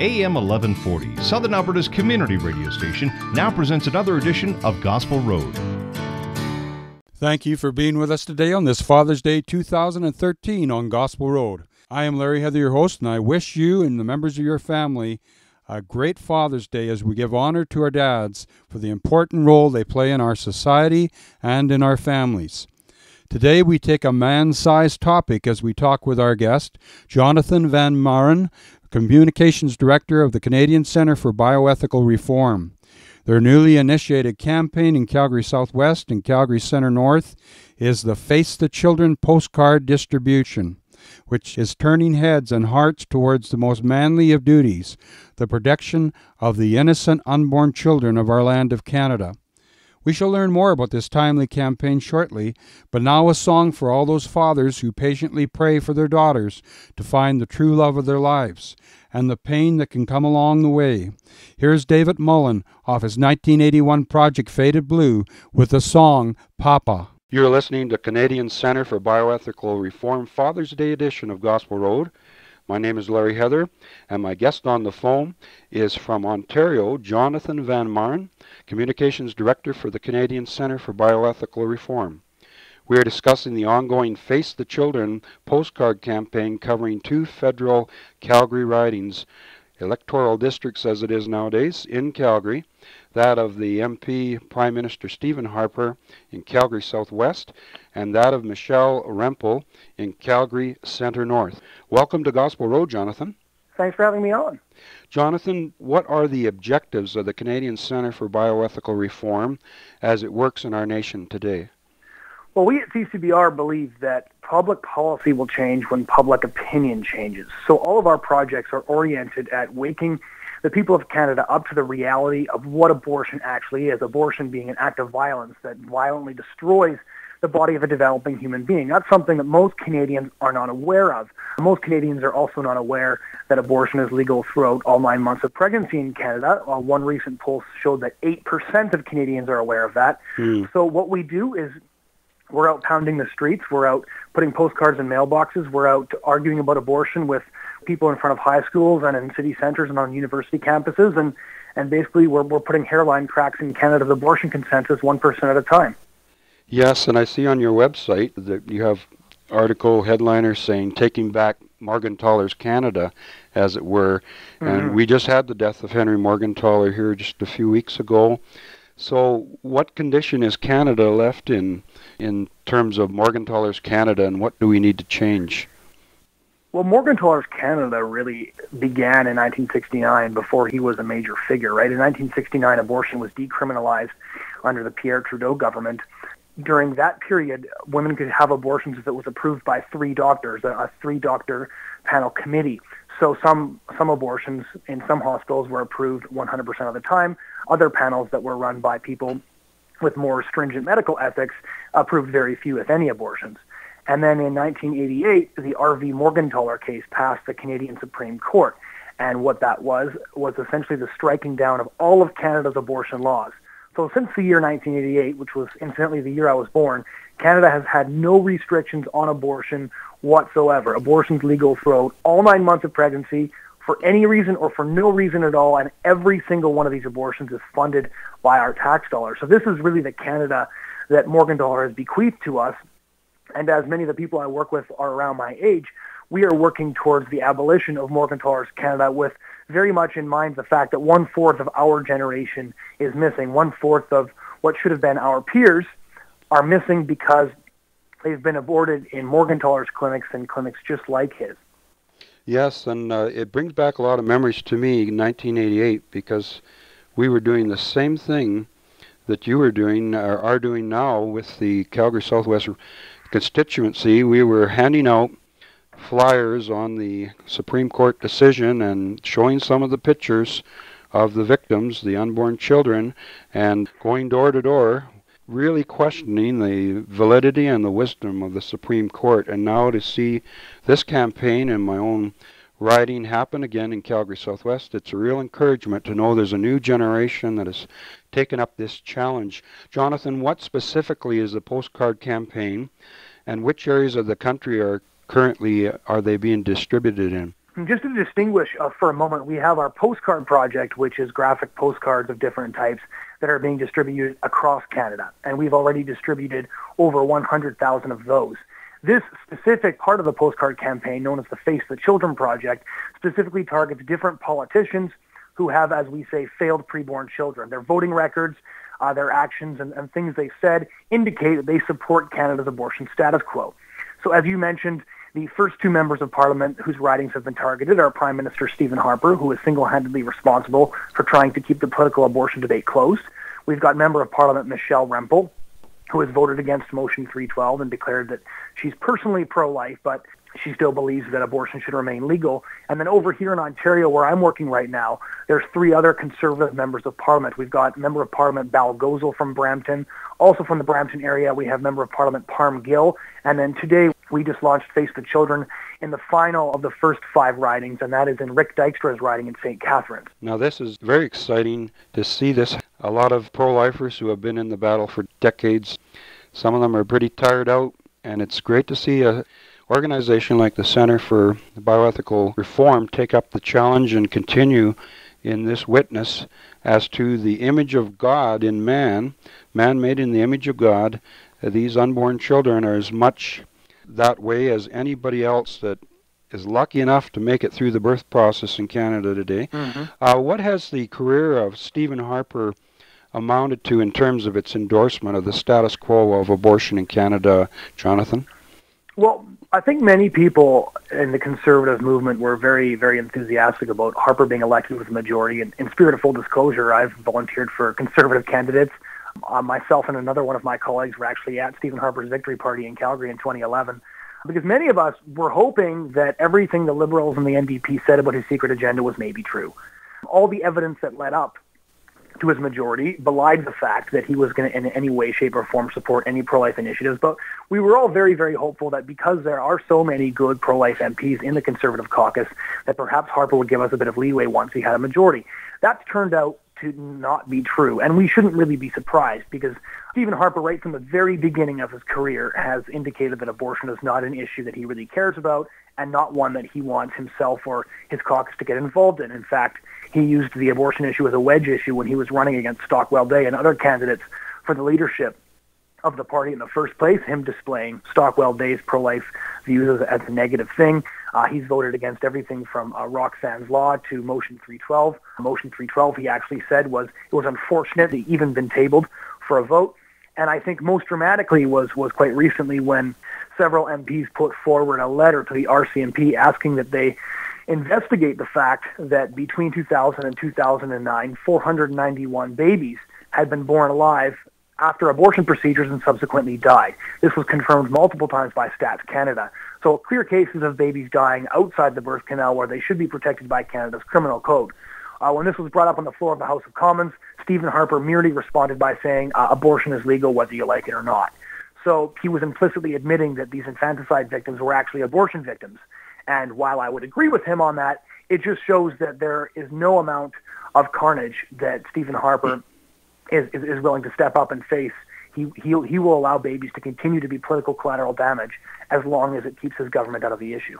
AM 1140, Southern Alberta's community radio station, now presents another edition of Gospel Road. Thank you for being with us today on this Father's Day 2013 on Gospel Road. I am Larry Heather, your host, and I wish you and the members of your family a great Father's Day as we give honor to our dads for the important role they play in our society and in our families. Today we take a man-sized topic as we talk with our guest, Jonathon Van Maren, Communications Director of the Canadian Centre for Bioethical Reform. Their newly initiated campaign in Calgary Southwest and Calgary Centre North is the Face the Children Postcard distribution, which is turning heads and hearts towards the most manly of duties, the protection of the innocent unborn children of our land of Canada. We shall learn more about this timely campaign shortly, but now a song for all those fathers who patiently pray for their daughters to find the true love of their lives and the pain that can come along the way. Here's David Mullen off his 1981 project Faded Blue with the song Papa. You're listening to Canadian Centre for Bioethical Reform Father's Day edition of Gospel Road. My name is Larry Heather, and my guest on the phone is from Ontario, Jonathon Van Maren, Communications Director for the Canadian Centre for Bioethical Reform. We are discussing the ongoing Face the Children postcard campaign covering two federal Calgary ridings, electoral districts as it is nowadays, in Calgary, that of the MP Prime Minister Stephen Harper in Calgary Southwest, and that of Michelle Rempel in Calgary Centre North. Welcome to Gospel Road, Jonathon. Thanks for having me on. Jonathon, what are the objectives of the Canadian Centre for Bioethical Reform as it works in our nation today? Well, we at CCBR believe that public policy will change when public opinion changes. So all of our projects are oriented at waking the people of Canada up to the reality of what abortion actually is, abortion being an act of violence that violently destroys the body of a developing human being. That's something that most Canadians are not aware of. Most Canadians are also not aware that abortion is legal throughout all 9 months of pregnancy in Canada. One recent poll showed that 8% of Canadians are aware of that. So what we do is we're out pounding the streets. We're out putting postcards in mailboxes. We're out arguing about abortion with people in front of high schools and in city centres and on university campuses. And basically we're putting hairline cracks in Canada's abortion consensus 1% at a time. Yes, and I see on your website that you have article headliners saying Taking Back Morgentaler's Canada, as it were. And we just had the death of Henry Morgentaler here just a few weeks ago. So what condition is Canada left in terms of Morgentaler's Canada, and what do we need to change? Well, Morgentaler's Canada really began in 1969 before he was a major figure, right? In 1969, abortion was decriminalized under the Pierre Trudeau government. During that period, women could have abortions if it was approved by three doctors, a three-doctor panel committee. So some abortions in some hospitals were approved 100% of the time. Other panels that were run by people with more stringent medical ethics approved very few, if any, abortions. And then in 1988, the R.V. Morgentaler case passed the Canadian Supreme Court. And what that was essentially the striking down of all of Canada's abortion laws. So since the year 1988, which was incidentally the year I was born, Canada has had no restrictions on abortion whatsoever. Abortion's legal throughout all 9 months of pregnancy for any reason or for no reason at all, and every single one of these abortions is funded by our tax dollars. So this is really the Canada that Morgentaler has bequeathed to us. And as many of the people I work with are around my age, we are working towards the abolition of Morgentaler's Canada with very much in mind the fact that 1/4 of our generation is missing. 1/4 of what should have been our peers are missing because they've been aborted in Morgentaler's clinics and clinics just like his. Yes, and it brings back a lot of memories to me in 1988 because we were doing the same thing that you were doing, or are doing now with the Calgary Southwest constituency. We were handing out flyers on the Supreme Court decision and showing some of the pictures of the victims, the unborn children, and going door to door, really questioning the validity and the wisdom of the Supreme Court. And now to see this campaign and my own riding happen again in Calgary Southwest, it's a real encouragement to know there's a new generation that has taken up this challenge. Jonathon, what specifically is the postcard campaign, and which areas of the country are they being distributed in? And just to distinguish for a moment, we have our Postcard project, which is graphic postcards of different types that are being distributed across Canada. And we've already distributed over 100,000 of those. This specific part of the Postcard campaign, known as the Face the Children project, specifically targets different politicians who have, as we say, failed preborn children. Their voting records, their actions, and things they've said indicate that they support Canada's abortion status quo. So as you mentioned, the first two members of Parliament whose ridings have been targeted are Prime Minister Stephen Harper, who is single-handedly responsible for trying to keep the political abortion debate closed. We've got Member of Parliament Michelle Rempel, who has voted against Motion 312 and declared that she's personally pro-life, but she still believes that abortion should remain legal. And then over here in Ontario, where I'm working right now, there's three other Conservative members of Parliament. We've got Member of Parliament Bal Gozel from Brampton. Also from the Brampton area, we have Member of Parliament Parm Gill. And then today, we just launched Face the Children in the final of the first 5 ridings, and that is in Rick Dykstra's riding in St. Catharines. Now this is very exciting to see this. A lot of pro-lifers who have been in the battle for decades, some of them are pretty tired out, and it's great to see a organization like the Center for Bioethical Reform take up the challenge and continue in this witness as to the image of God in man made in the image of God. These unborn children are as much that way as anybody else that is lucky enough to make it through the birth process in Canada today. What has the career of Stephen Harper amounted to in terms of its endorsement of the status quo of abortion in Canada, Jonathan? Well, I think many people in the Conservative movement were very, very enthusiastic about Harper being elected with a majority. And in spirit of full disclosure, I've volunteered for Conservative candidates. Myself and another one of my colleagues were actually at Stephen Harper's victory party in Calgary in 2011, because many of us were hoping that everything the Liberals and the NDP said about his secret agenda was maybe true. All the evidence that led up to his majority belied the fact that he was going to in any way, shape, or form support any pro-life initiatives. But we were all very, very hopeful that because there are so many good pro-life MPs in the Conservative caucus, that perhaps Harper would give us a bit of leeway once he had a majority. That's turned out to not be true, and we shouldn't really be surprised, because Stephen Harper, right from the very beginning of his career, has indicated that abortion is not an issue that he really cares about, and not one that he wants himself or his caucus to get involved in. In fact, he used the abortion issue as a wedge issue when he was running against Stockwell Day and other candidates for the leadership of the party in the first place, him displaying Stockwell Day's pro-life views as a negative thing. He's voted against everything from Roxanne's Law to Motion 312. Motion 312, he actually said, it was unfortunate that even been tabled for a vote. And I think most dramatically was quite recently when several MPs put forward a letter to the RCMP asking that they investigate the fact that between 2000 and 2009, 491 babies had been born alive after abortion procedures and subsequently died. This was confirmed multiple times by Stats Canada. So clear cases of babies dying outside the birth canal where they should be protected by Canada's criminal code. When this was brought up on the floor of the House of Commons, Stephen Harper merely responded by saying, abortion is legal whether you like it or not. So he was implicitly admitting that these infanticide victims were actually abortion victims. And while I would agree with him on that, it just shows that there is no amount of carnage that Stephen Harper is willing to step up and face. He will allow babies to continue to be political collateral damage as long as it keeps his government out of the issue.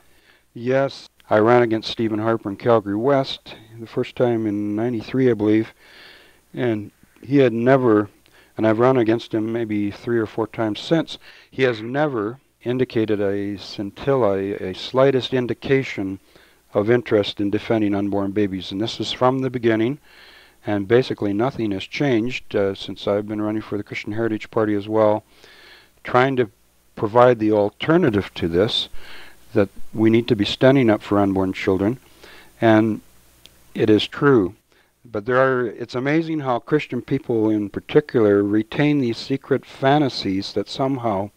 Yes, I ran against Stephen Harper in Calgary West the first time in '93, I believe, and he had never, and I've run against him maybe 3 or 4 times since, he has never indicated a scintilla, a slightest indication of interest in defending unborn babies. And this is from the beginning, and basically nothing has changed since I've been running for the Christian Heritage Party as well, trying to provide the alternative to this, that we need to be standing up for unborn children. And it is true. But it's amazing how Christian people in particular retain these secret fantasies that somehow,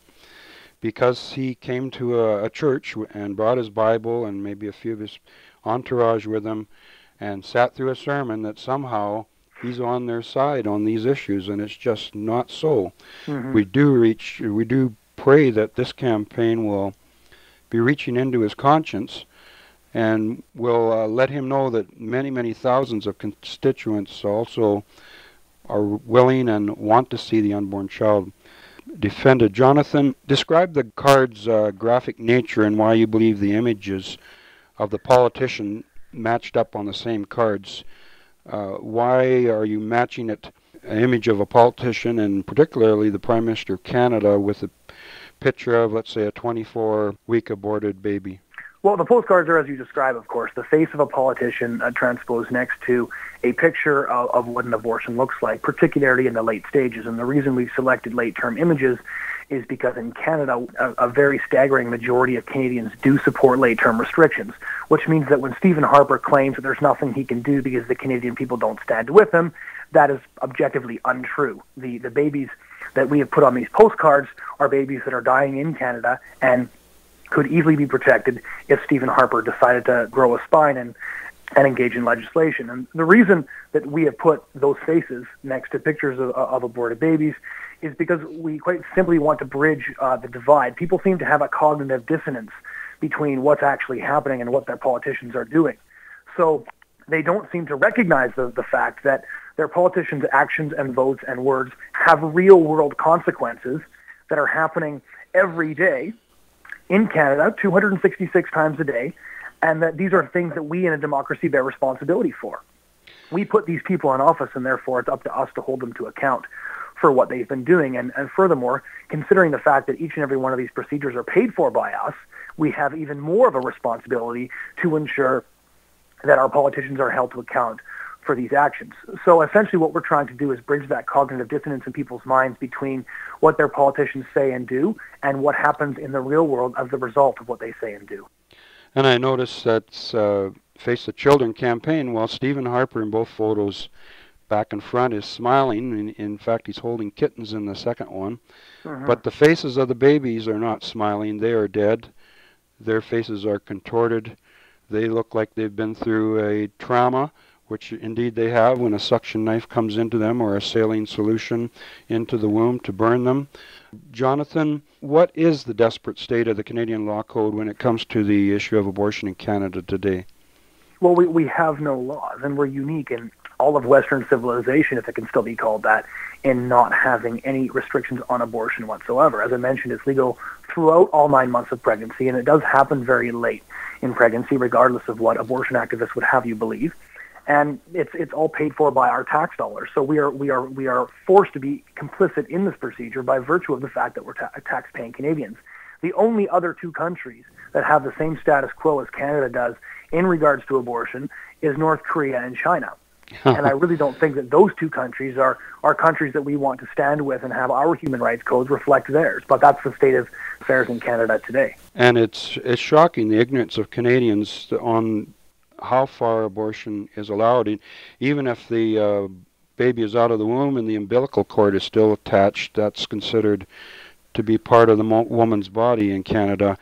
because he came to a church and brought his Bible and maybe a few of his entourage with him and sat through a sermon, that somehow he's on their side on these issues, and it's just not so. Mm-hmm. We do pray that this campaign will be reaching into his conscience and will let him know that many, many thousands of constituents also are willing and want to see the unborn child defended. Jonathan, describe the card's graphic nature and why you believe the images of the politician matched up on the same cards. Why are you matching an image of a politician, and particularly the Prime Minister of Canada, with a picture of, let's say, a 24-week aborted baby? Well, the postcards are, as you describe, of course, the face of a politician transposed next to a picture of what an abortion looks like, particularly in the late stages. And the reason we've selected late-term images is because in Canada, a very staggering majority of Canadians do support late-term restrictions, which means that when Stephen Harper claims that there's nothing he can do because the Canadian people don't stand with him, that is objectively untrue. The babies that we have put on these postcards are babies that are dying in Canada and could easily be protected if Stephen Harper decided to grow a spine and engage in legislation. And the reason that we have put those faces next to pictures of aborted babies is because we quite simply want to bridge the divide. People seem to have a cognitive dissonance between what's actually happening and what their politicians are doing. So they don't seem to recognize the fact that their politicians' actions and votes and words have real-world consequences that are happening every day in Canada, 266 times a day, and that these are things that we in a democracy bear responsibility for. We put these people in office, and therefore it's up to us to hold them to account for what they've been doing. And furthermore, considering the fact that each and every one of these procedures are paid for by us, we have even more of a responsibility to ensure that our politicians are held to account for these actions. So essentially what we're trying to do is bridge that cognitive dissonance in people's minds between what their politicians say and do and what happens in the real world as the result of what they say and do. And I noticed that's Face the Children campaign. Well, Stephen Harper in both photos back and front is smiling. In fact, he's holding kittens in the second one. Mm-hmm. But the faces of the babies are not smiling. They are dead. Their faces are contorted. They look like they've been through a trauma, which indeed they have when a suction knife comes into them or a saline solution into the womb to burn them. Jonathon, what is the desperate state of the Canadian law code when it comes to the issue of abortion in Canada today? Well, we have no laws, and we're unique in all of Western civilization, if it can still be called that, in not having any restrictions on abortion whatsoever. As I mentioned, it's legal throughout all 9 months of pregnancy, and it does happen very late in pregnancy, regardless of what abortion activists would have you believe. And it's all paid for by our tax dollars. So we are forced to be complicit in this procedure by virtue of the fact that we're tax-paying Canadians. The only other two countries that have the same status quo as Canada does in regards to abortion is North Korea and China. And I really don't think that those two countries are countries that we want to stand with and have our human rights codes reflect theirs. But that's the state of affairs in Canada today. And it's shocking, the ignorance of Canadians on how far abortion is allowed. And even if the baby is out of the womb and the umbilical cord is still attached, that's considered to be part of the woman's body in Canada.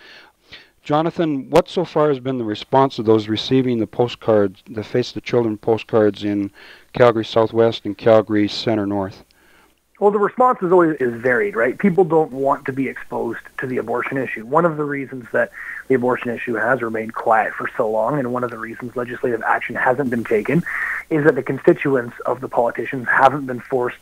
Jonathon, what so far has been the response of those receiving the postcards, the Face the Children postcards in Calgary Southwest and Calgary Centre North? Well, the response is varied, right? People don't want to be exposed to the abortion issue. One of the reasons that the abortion issue has remained quiet for so long, and one of the reasons legislative action hasn't been taken, is that the constituents of the politicians haven't been forced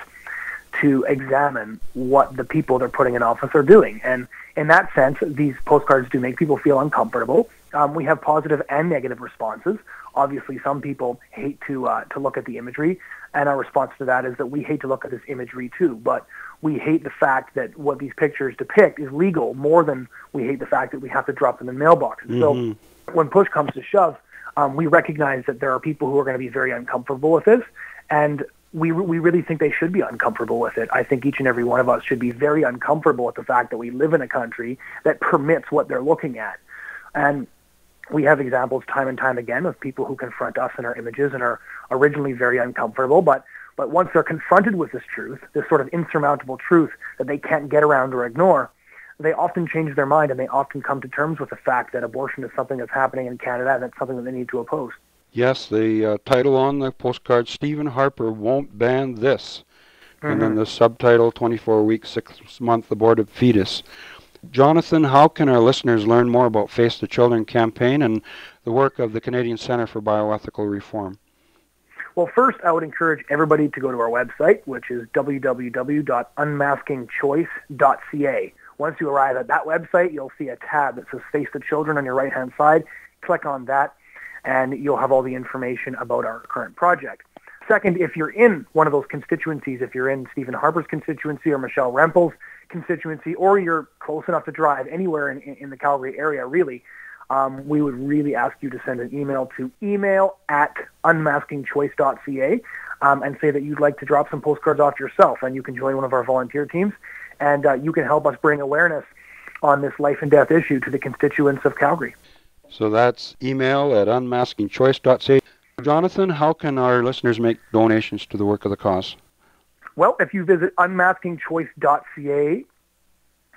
to examine what the people they're putting in office are doing. And in that sense, these postcards do make people feel uncomfortable. We have positive and negative responses. Obviously, some people hate to look at the imagery, and our response to that is that we hate to look at this imagery too, but we hate the fact that what these pictures depict is legal more than we hate the fact that we have to drop them in mailboxes. Mm-hmm. So when push comes to shove, we recognize that there are people who are going to be very uncomfortable with this, and we really think they should be uncomfortable with it. I think each and every one of us should be very uncomfortable with the fact that we live in a country that permits what they're looking at. And we have examples time and time again of people who confront us in our images and are originally very uncomfortable, but once they're confronted with this truth, this sort of insurmountable truth that they can't get around or ignore, they often change their mind and they often come to terms with the fact that abortion is something that's happening in Canada and it's something that they need to oppose. Yes, the title on the postcard, Stephen Harper won't ban this. Mm-hmm. And then the subtitle, 24-week, 6-month aborted fetus. Jonathon, how can our listeners learn more about Face the Children campaign and the work of the Canadian Centre for Bioethical Reform? Well, first, I would encourage everybody to go to our website, which is www.unmaskingchoice.ca. Once you arrive at that website, you'll see a tab that says Face the Children on your right-hand side. Click on that, and you'll have all the information about our current project. Second, if you're in one of those constituencies, if you're in Stephen Harper's constituency or Michelle Rempel's constituency, or you're close enough to drive anywhere in the Calgary area, really, we would really ask you to send an email to email@unmaskingchoice.ca and say that you'd like to drop some postcards off yourself, and you can join one of our volunteer teams, and you can help us bring awareness on this life and death issue to the constituents of Calgary. So that's email@unmaskingchoice.ca. Jonathan, how can our listeners make donations to the work of the cause? Well, if you visit unmaskingchoice.ca,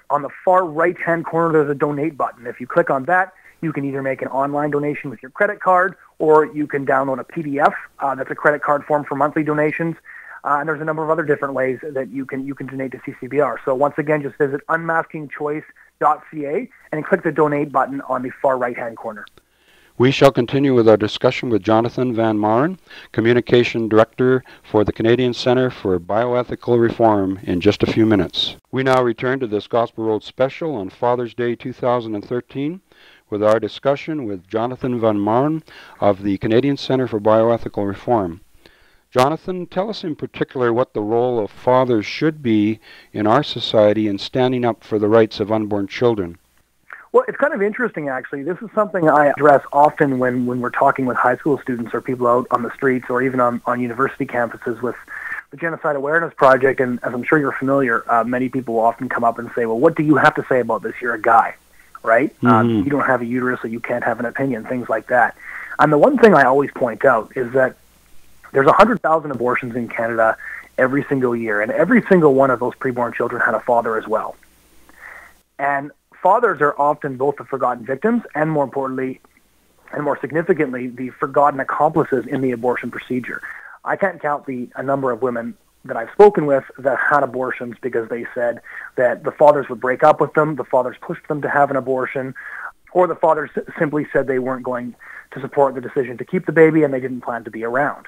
on the far right-hand corner, there's a donate button. If you click on that, you can either make an online donation with your credit card, or you can download a PDF that's a credit card form for monthly donations. And there's a number of other different ways that you can donate to CCBR. So once again, just visit unmaskingchoice.ca and click the donate button on the far right-hand corner. We shall continue with our discussion with Jonathon Van Maren, Communication Director for the Canadian Centre for Bioethical Reform, in just a few minutes. We now return to this Gospel Road special on Father's Day 2013 with our discussion with Jonathon Van Maren of the Canadian Centre for Bioethical Reform. Jonathan, tell us in particular what the role of fathers should be in our society in standing up for the rights of unborn children. Well, it's kind of interesting, actually. This is something I address often when we're talking with high school students or people out on the streets or even on university campuses with the Genocide Awareness Project. And as I'm sure you're familiar, many people will often come up and say, well, what do you have to say about this? You're a guy, right? You don't have a uterus, so you can't have an opinion, things like that. And the one thing I always point out is that there's 100,000 abortions in Canada every single year, and every single one of those preborn children had a father as well. And fathers are often both the forgotten victims and, more importantly, and more significantly, the forgotten accomplices in the abortion procedure. I can't count a number of women that I've spoken with that had abortions because they said that the fathers would break up with them, the fathers pushed them to have an abortion, or the fathers simply said they weren't going to support the decision to keep the baby and they didn't plan to be around.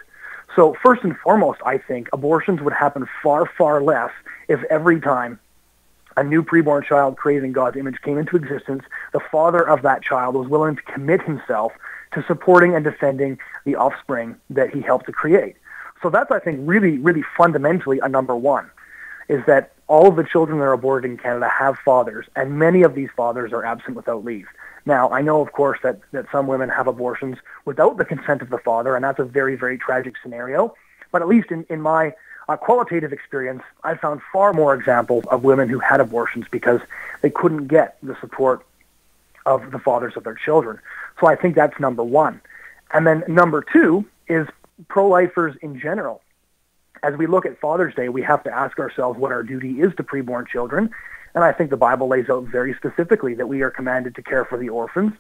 So first and foremost, I think abortions would happen far, far less if every time a new preborn child created in God's image came into existence, the father of that child was willing to commit himself to supporting and defending the offspring that he helped to create. So that's, I think, really, really fundamentally a number one, is that all of the children that are aborted in Canada have fathers, and many of these fathers are absent without leave. Now, I know, of course, that some women have abortions without the consent of the father, and that's a very, very tragic scenario. But at least in my qualitative experience, I found far more examples of women who had abortions because they couldn't get the support of the fathers of their children. So I think that's number one. And then number two is pro-lifers in general. As we look at Father's Day, we have to ask ourselves what our duty is to preborn children. And I think the Bible lays out very specifically that we are commanded to care for the orphans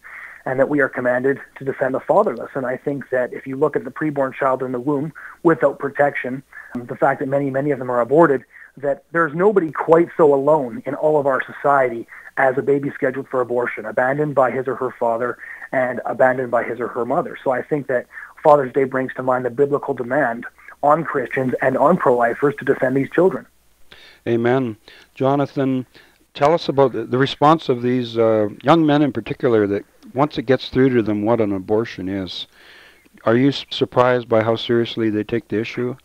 and that we are commanded to defend the fatherless. And I think that if you look at the preborn child in the womb without protection, the fact that many of them are aborted, that there's nobody quite so alone in all of our society as a baby scheduled for abortion, abandoned by his or her father and abandoned by his or her mother. So I think that Father's Day brings to mind the biblical demand on Christians and on pro-lifers to defend these children. Amen. Jonathan, tell us about the response of these young men in particular, that once it gets through to them what an abortion is. Are you surprised by how seriously they take the issue?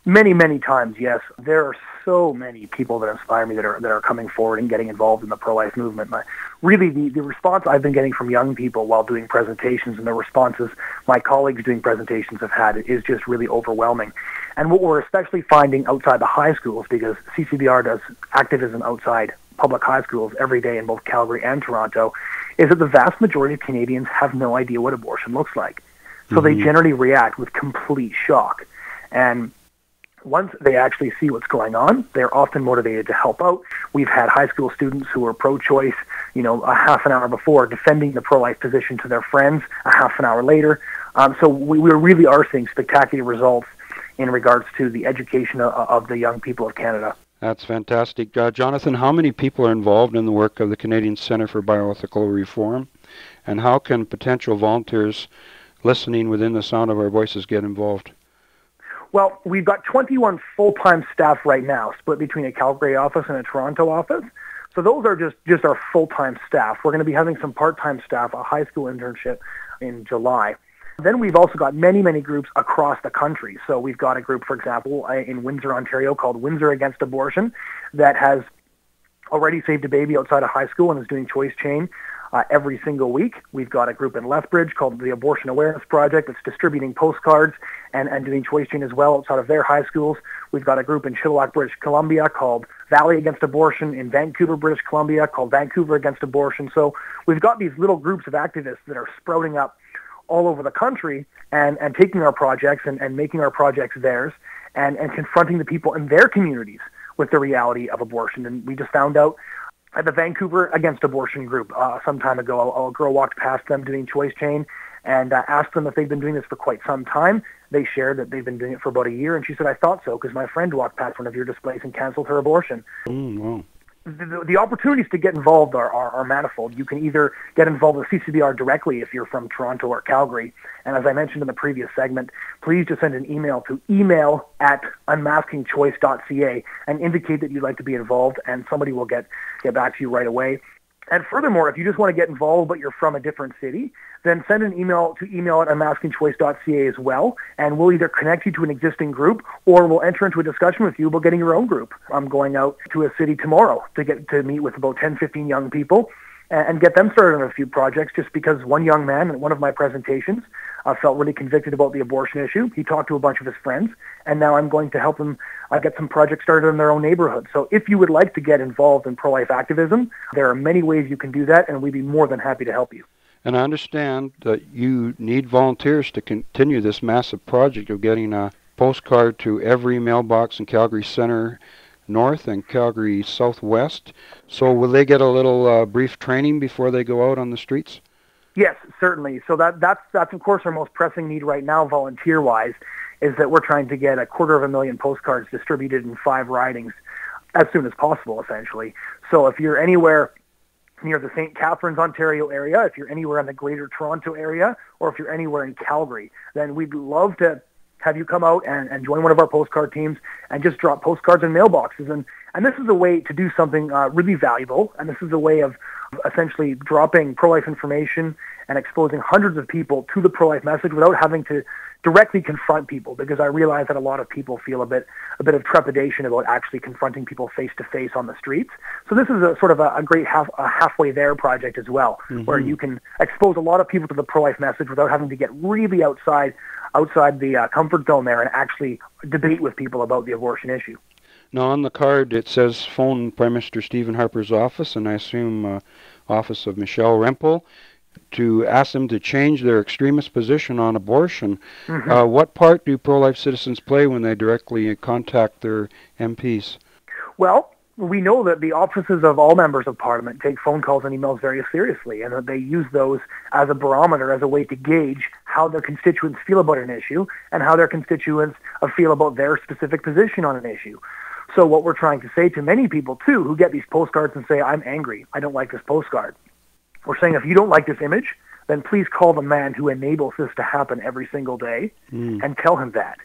Many, many times, yes. There are so many people that inspire me that are coming forward and getting involved in the pro-life movement. Really, the response I've been getting from young people while doing presentations and the responses my colleagues doing presentations have had is just really overwhelming. And what we're especially finding outside the high schools, because CCBR does activism outside public high schools every day in both Calgary and Toronto, is that the vast majority of Canadians have no idea what abortion looks like. So they generally react with complete shock. And once they actually see what's going on, they're often motivated to help out. We've had high school students who are pro-choice, a half an hour before, defending the pro-life position to their friends a half an hour later. So we really are seeing spectacular results in regards to the education of the young people of Canada. That's fantastic. Jonathan, how many people are involved in the work of the Canadian Centre for Bioethical Reform? And how can potential volunteers listening within the sound of our voices get involved? Well, we've got 21 full-time staff right now, split between a Calgary office and a Toronto office. So those are just our full-time staff. We're going to be having some part-time staff, a high school internship, in July. Then we've also got many, many groups across the country. So we've got a group, for example, in Windsor, Ontario called Windsor Against Abortion that has already saved a baby outside of high school and is doing choice chain every single week. We've got a group in Lethbridge called the Abortion Awareness Project that's distributing postcards and doing choice chain as well outside of their high schools. We've got a group in Chilliwack, British Columbia called Valley Against Abortion, in Vancouver, British Columbia called Vancouver Against Abortion. So we've got these little groups of activists that are sprouting up all over the country and taking our projects and making our projects theirs and confronting the people in their communities with the reality of abortion. And we just found out at the Vancouver Against Abortion group some time ago, a girl walked past them doing choice chain and asked them if they've been doing this for quite some time. They shared that they've been doing it for about a year, and she said, "I thought so because my friend walked past one of your displays and canceled her abortion." Wow. The opportunities to get involved are manifold. You can either get involved with CCBR directly if you're from Toronto or Calgary. And as I mentioned in the previous segment, please just send an email to email@unmaskingchoice.ca and indicate that you'd like to be involved, and somebody will get back to you right away. And furthermore, if you just want to get involved but you're from a different city, then send an email to email@unmaskingchoice.ca as well, and we'll either connect you to an existing group or we'll enter into a discussion with you about getting your own group. I'm going out to a city tomorrow to meet with about 10, 15 young people and get them started on a few projects, just because one young man at one of my presentations felt really convicted about the abortion issue. He talked to a bunch of his friends, and now I'm going to help him get some projects started in their own neighborhood. So if you would like to get involved in pro-life activism, there are many ways you can do that, and we'd be more than happy to help you. And I understand that you need volunteers to continue this massive project of getting a postcard to every mailbox in Calgary Centre North and Calgary Southwest. So will they get a little brief training before they go out on the streets? Yes, certainly. So that's of course our most pressing need right now, volunteer-wise, is that we're trying to get 250,000 postcards distributed in 5 ridings as soon as possible, essentially. So if you're anywhere near the St. Catharines, Ontario area, if you're anywhere in the Greater Toronto area, or if you're anywhere in Calgary, then we'd love to have you come out and join one of our postcard teams and just drop postcards in mailboxes. And this is a way to do something really valuable, and this is a way of essentially dropping pro-life information and exposing hundreds of people to the pro-life message without having to directly confront people, because I realize that a lot of people feel a bit of trepidation about actually confronting people face to face on the streets. So this is a sort of a great halfway there project as well, where you can expose a lot of people to the pro-life message without having to get really outside the comfort zone there and actually debate with people about the abortion issue. Now on the card it says phone Prime Minister Stephen Harper's office, and I assume office of Michelle Rempel, to ask them to change their extremist position on abortion. What part do pro-life citizens play when they directly contact their MPs? Well, we know that the offices of all members of Parliament take phone calls and emails very seriously, and that they use those as a barometer, as a way to gauge how their constituents feel about an issue and how their constituents feel about their specific position on an issue. So what we're trying to say to many people, too, who get these postcards and say, "I'm angry, I don't like this postcard," we're saying, if you don't like this image, then please call the man who enables this to happen every single day and tell him that.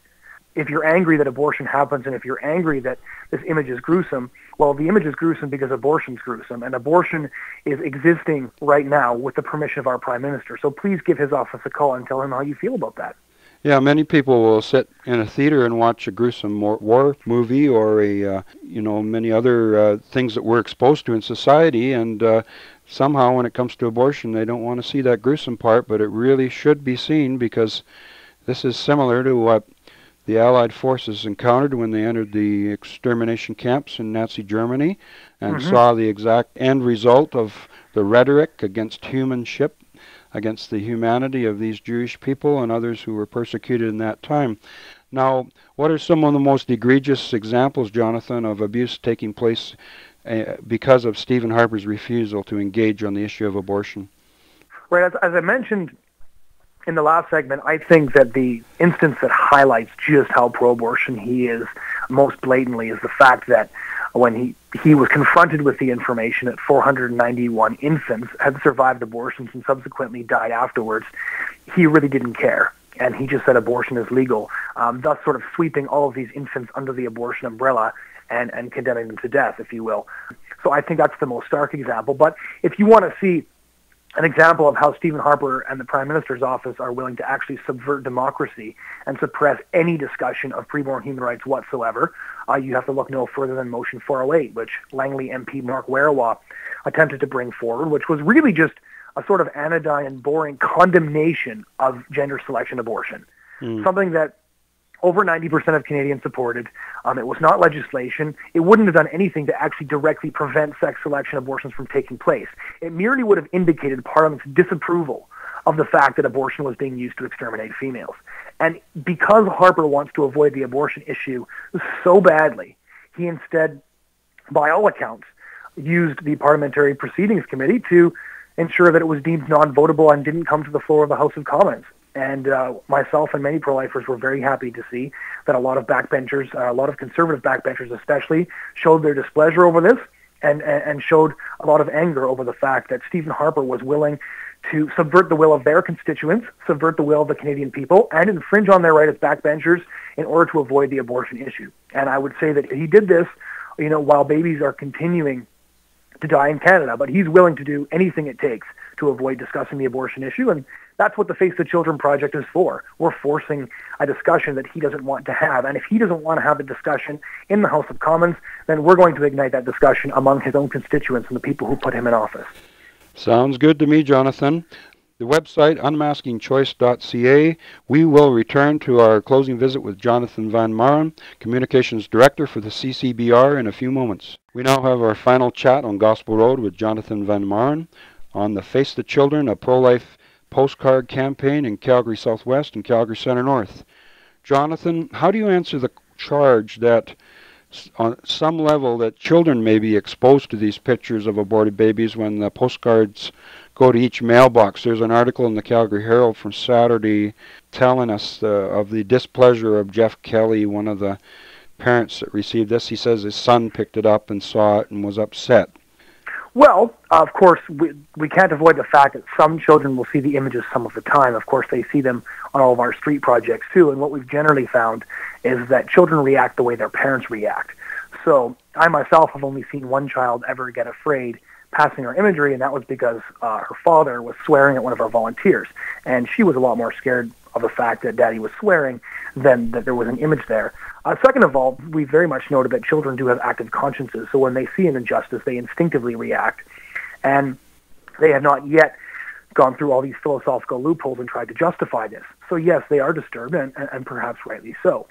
If you're angry that abortion happens, and if you're angry that this image is gruesome, well, the image is gruesome because abortion's gruesome, and abortion is existing right now with the permission of our Prime Minister. So please give his office a call and tell him how you feel about that. Yeah, many people will sit in a theater and watch a gruesome war movie or many other things that we're exposed to in society, and somehow when it comes to abortion they don't want to see that gruesome part, but it really should be seen, because this is similar to what the Allied forces encountered when they entered the extermination camps in Nazi Germany and saw the exact end result of the rhetoric against humanship, against the humanity of these Jewish people and others who were persecuted in that time. Now, what are some of the most egregious examples, Jonathan, of abuse taking place because of Stephen Harper's refusal to engage on the issue of abortion? Right, as I mentioned in the last segment, I think that the instance that highlights just how pro-abortion he is most blatantly is the fact that when he was confronted with the information that 491 infants had survived abortions and subsequently died afterwards, he really didn't care. And he just said abortion is legal, thus sort of sweeping all of these infants under the abortion umbrella and condemning them to death, if you will. So I think that's the most stark example. But if you want to see an example of how Stephen Harper and the Prime Minister's office are willing to actually subvert democracy and suppress any discussion of preborn human rights whatsoever. You have to look no further than Motion 408, which Langley MP Mark Warawa attempted to bring forward, which was really just a sort of anodyne and boring condemnation of gender selection abortion, something that over 90% of Canadians supported. It was not legislation. It wouldn't have done anything to actually directly prevent sex selection abortions from taking place. It merely would have indicated Parliament's disapproval of the fact that abortion was being used to exterminate females. And because Harper wants to avoid the abortion issue so badly, he instead, by all accounts, used the Parliamentary Proceedings Committee to ensure that it was deemed non-votable and didn't come to the floor of the House of Commons. And myself and many pro-lifers were very happy to see that a lot of backbenchers, a lot of conservative backbenchers especially, showed their displeasure over this and showed a lot of anger over the fact that Stephen Harper was willing to subvert the will of their constituents, subvert the will of the Canadian people, and infringe on their right as backbenchers in order to avoid the abortion issue. And I would say that he did this, while babies are continuing to die in Canada, but he's willing to do anything it takes to avoid discussing the abortion issue, and that's what the Face the Children project is for. We're forcing a discussion that he doesn't want to have, and if he doesn't want to have a discussion in the House of Commons, then we're going to ignite that discussion among his own constituents and the people who put him in office. Sounds good to me, Jonathan. The website, unmaskingchoice.ca. We will return to our closing visit with Jonathon Van Maren, Communications Director for the CCBR, in a few moments. We now have our final chat on Gospel Road with Jonathon Van Maren on the Face the Children, a pro-life postcard campaign in Calgary Southwest and Calgary Centre North. Jonathan, how do you answer the charge that on some level that children may be exposed to these pictures of aborted babies when the postcards go to each mailbox? There's an article in the Calgary Herald from Saturday telling us of the displeasure of Jeff Kelly, one of the parents that received this. He says his son picked it up and saw it and was upset. Well, of course, we can't avoid the fact that some children will see the images some of the time. Of course, they see them on all of our street projects, too. And what we've generally found is that children react the way their parents react. So I myself have only seen one child ever get afraid passing our imagery, and that was because her father was swearing at one of our volunteers. And she was a lot more scared of the fact that Daddy was swearing than that there was an image there. Second of all, we very much noted that children do have active consciences, so when they see an injustice, they instinctively react. And they have not yet gone through all these philosophical loopholes and tried to justify this. So yes, they are disturbed, and perhaps rightly so.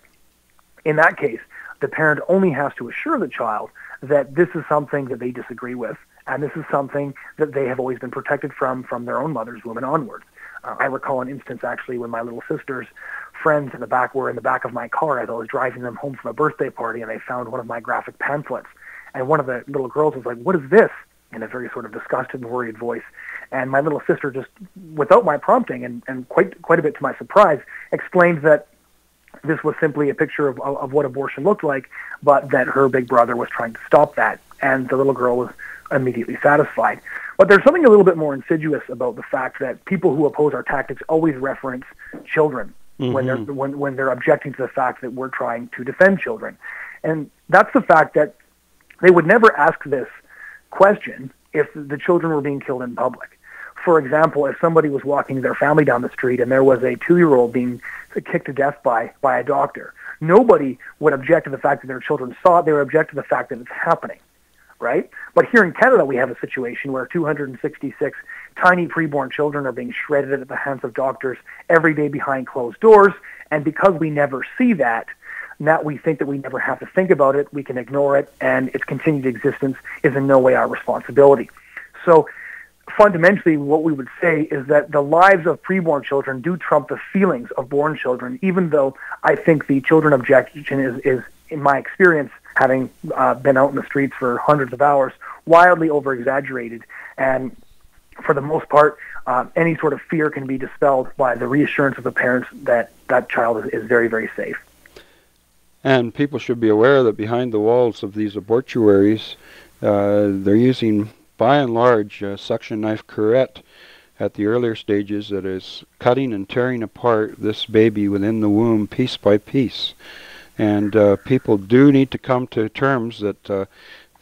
In that case, the parent only has to assure the child that this is something that they disagree with, and this is something that they have always been protected from their own mother's womb and onwards. I recall an instance, actually, when my little sister's friends were in the back of my car as I was driving them home from a birthday party, and they found one of my graphic pamphlets. And one of the little girls was like, "What is this?" in a very sort of disgusted and worried voice. And my little sister, just without my prompting and quite a bit to my surprise, explained that this was simply a picture of what abortion looked like, but that her big brother was trying to stop that. And the little girl was immediately satisfied. But there's something a little bit more insidious about the fact that people who oppose our tactics always reference children when they're objecting to the fact that we're trying to defend children. And that's the fact that they would never ask this question if the children were being killed in public. For example, if somebody was walking their family down the street and there was a 2-year-old being kicked to death by a doctor, nobody would object to the fact that their children saw it. They would object to the fact that it's happening, right? But here in Canada, we have a situation where 266 tiny preborn children are being shredded at the hands of doctors every day behind closed doors. And because we never see that, now we think that we never have to think about it, we can ignore it, and its continued existence is in no way our responsibility. So fundamentally, what we would say is that the lives of preborn children do trump the feelings of born children, even though I think the children objection is in my experience, having been out in the streets for hundreds of hours, wildly over-exaggerated. And for the most part, any sort of fear can be dispelled by the reassurance of the parents that that child is very, very safe. And people should be aware that behind the walls of these abortuaries, they're using, by and large, a suction knife curette at the earlier stages that is cutting and tearing apart this baby within the womb piece by piece. And people do need to come to terms that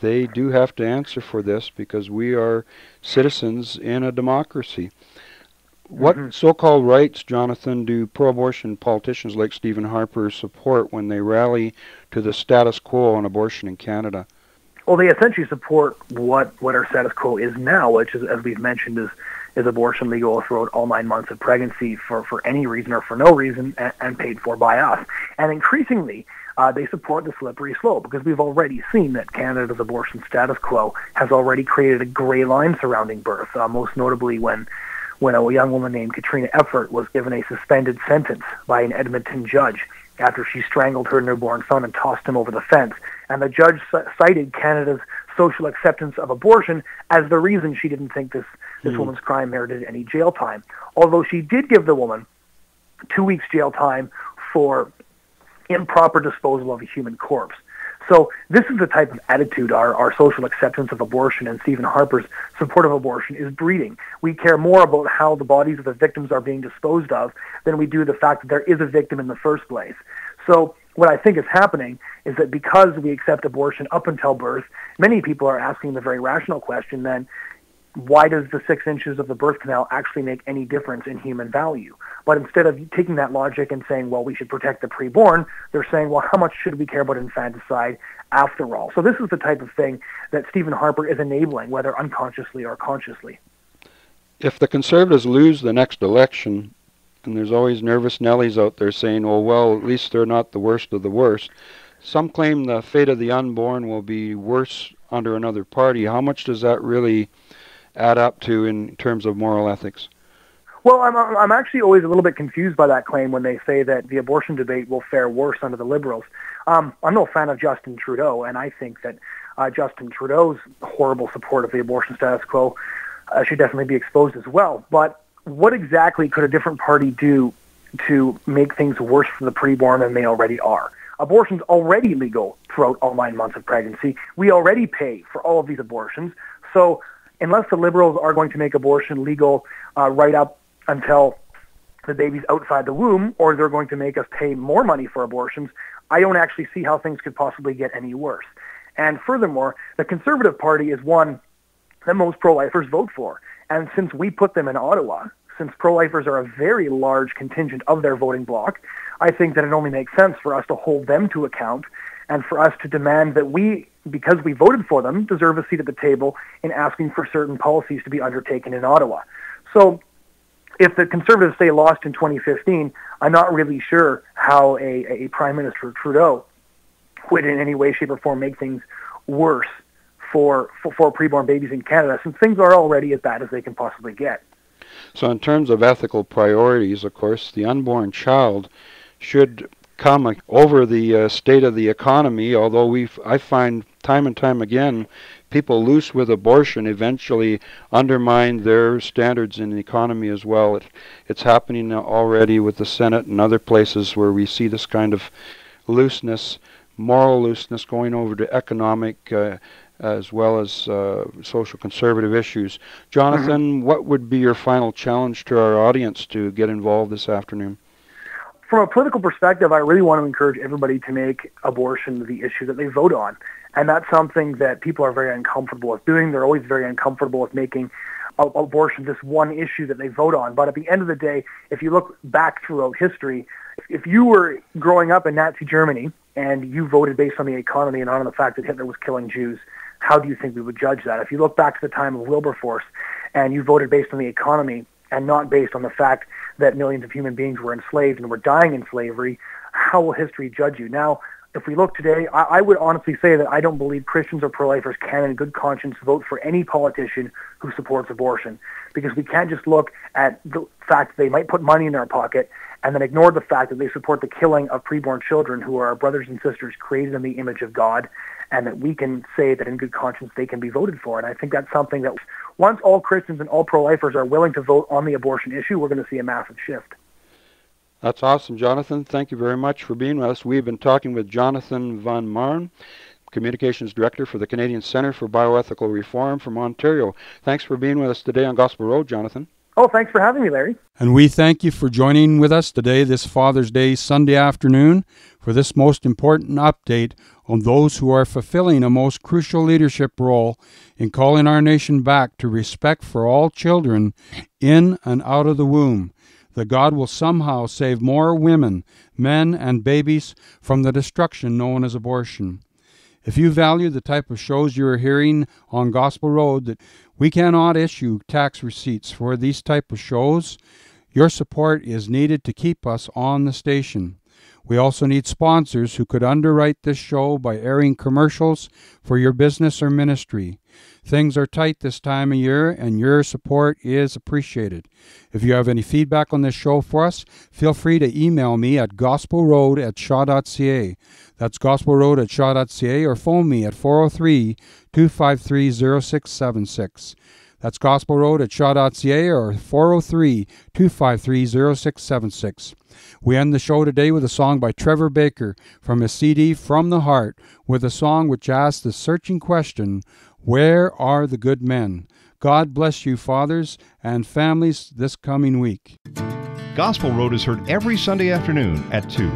they do have to answer for this because we are citizens in a democracy. What so-called rights, Jonathan, do pro-abortion politicians like Stephen Harper support when they rally to the status quo on abortion in Canada? Well, they essentially support what our status quo is now, which is, as we've mentioned, is abortion legal throughout all 9 months of pregnancy for any reason or for no reason, and paid for by us. And increasingly, they support the slippery slope because we've already seen that Canada's abortion status quo has already created a gray line surrounding birth, most notably when a young woman named Katrina Effort was given a suspended sentence by an Edmonton judge after she strangled her newborn son and tossed him over the fence. And the judge cited Canada's social acceptance of abortion as the reason she didn't think this woman's crime merited any jail time. Although she did give the woman 2 weeks jail time for improper disposal of a human corpse. So this is the type of attitude our social acceptance of abortion and Stephen Harper's support of abortion is breeding. We care more about how the bodies of the victims are being disposed of than we do the fact that there is a victim in the first place. So what I think is happening is that because we accept abortion up until birth, many people are asking the very rational question then, why does the 6 inches of the birth canal actually make any difference in human value? But instead of taking that logic and saying, well, we should protect the preborn, they're saying, well, how much should we care about infanticide after all? So this is the type of thing that Stephen Harper is enabling, whether unconsciously or consciously. If the Conservatives lose the next election, and there's always nervous Nellies out there saying, oh, well, at least they're not the worst of the worst. Some claim the fate of the unborn will be worse under another party. How much does that really add up to in terms of moral ethics? Well, I'm actually always a little bit confused by that claim when they say that the abortion debate will fare worse under the Liberals. I'm no fan of Justin Trudeau, and I think that Justin Trudeau's horrible support of the abortion status quo should definitely be exposed as well. But what exactly could a different party do to make things worse for the preborn than they already are? Abortion's already legal throughout all 9 months of pregnancy. We already pay for all of these abortions. So unless the Liberals are going to make abortion legal right up until the baby's outside the womb, or they're going to make us pay more money for abortions, I don't actually see how things could possibly get any worse. And furthermore, the Conservative Party is one that most pro-lifers vote for. And since we put them in Ottawa, since pro-lifers are a very large contingent of their voting bloc, I think that it only makes sense for us to hold them to account and for us to demand that we, because we voted for them, deserve a seat at the table in asking for certain policies to be undertaken in Ottawa. So if the Conservatives stay lost in 2015, I'm not really sure how a Prime Minister Trudeau would in any way, shape, or form make things worse for preborn babies in Canada, since things are already as bad as they can possibly get. So in terms of ethical priorities, of course, the unborn child should come over the state of the economy, although I find time and time again people loose with abortion eventually undermine their standards in the economy as well. It's happening already with the Senate and other places where we see this kind of looseness, moral looseness going over to economic as well as social conservative issues. Jonathan, what would be your final challenge to our audience to get involved this afternoon? From a political perspective, I really want to encourage everybody to make abortion the issue that they vote on. And that's something that people are very uncomfortable with doing. They're always very uncomfortable with making abortion this one issue that they vote on. But at the end of the day, if you look back throughout history, if you were growing up in Nazi Germany and you voted based on the economy and not on the fact that Hitler was killing Jews, how do you think we would judge that? If you look back to the time of Wilberforce and you voted based on the economy and not based on the fact that millions of human beings were enslaved and were dying in slavery, how will history judge you? Now, if we look today, I would honestly say that I don't believe Christians or pro-lifers can in good conscience vote for any politician who supports abortion, because we can't just look at the fact that they might put money in our pocket and then ignore the fact that they support the killing of preborn children who are our brothers and sisters created in the image of God, and that we can say that in good conscience they can be voted for. And I think that's something that once all Christians and all pro-lifers are willing to vote on the abortion issue, we're going to see a massive shift. That's awesome, Jonathan. Thank you very much for being with us. We've been talking with Jonathon Van Maren, Communications Director for the Canadian Centre for Bioethical Reform from Ontario. Thanks for being with us today on Gospel Road, Jonathan. Oh, thanks for having me, Larry. And we thank you for joining with us today, this Father's Day Sunday afternoon, for this most important update on those who are fulfilling a most crucial leadership role in calling our nation back to respect for all children in and out of the womb, that God will somehow save more women, men, and babies from the destruction known as abortion. If you value the type of shows you are hearing on Gospel Road, that we cannot issue tax receipts for these type of shows, your support is needed to keep us on the station. We also need sponsors who could underwrite this show by airing commercials for your business or ministry. Things are tight this time of year, and your support is appreciated. If you have any feedback on this show for us, feel free to email me at gospelroad@shaw.ca. That's gospelroad@shaw.ca, or phone me at 403-253-0676. That's gospelroad@shaw.ca or 403-253-0676. We end the show today with a song by Trevor Baker from his CD From the Heart, with a song which asks the searching question, where are the good men? God bless you, fathers and families, this coming week. Gospel Road is heard every Sunday afternoon at 2.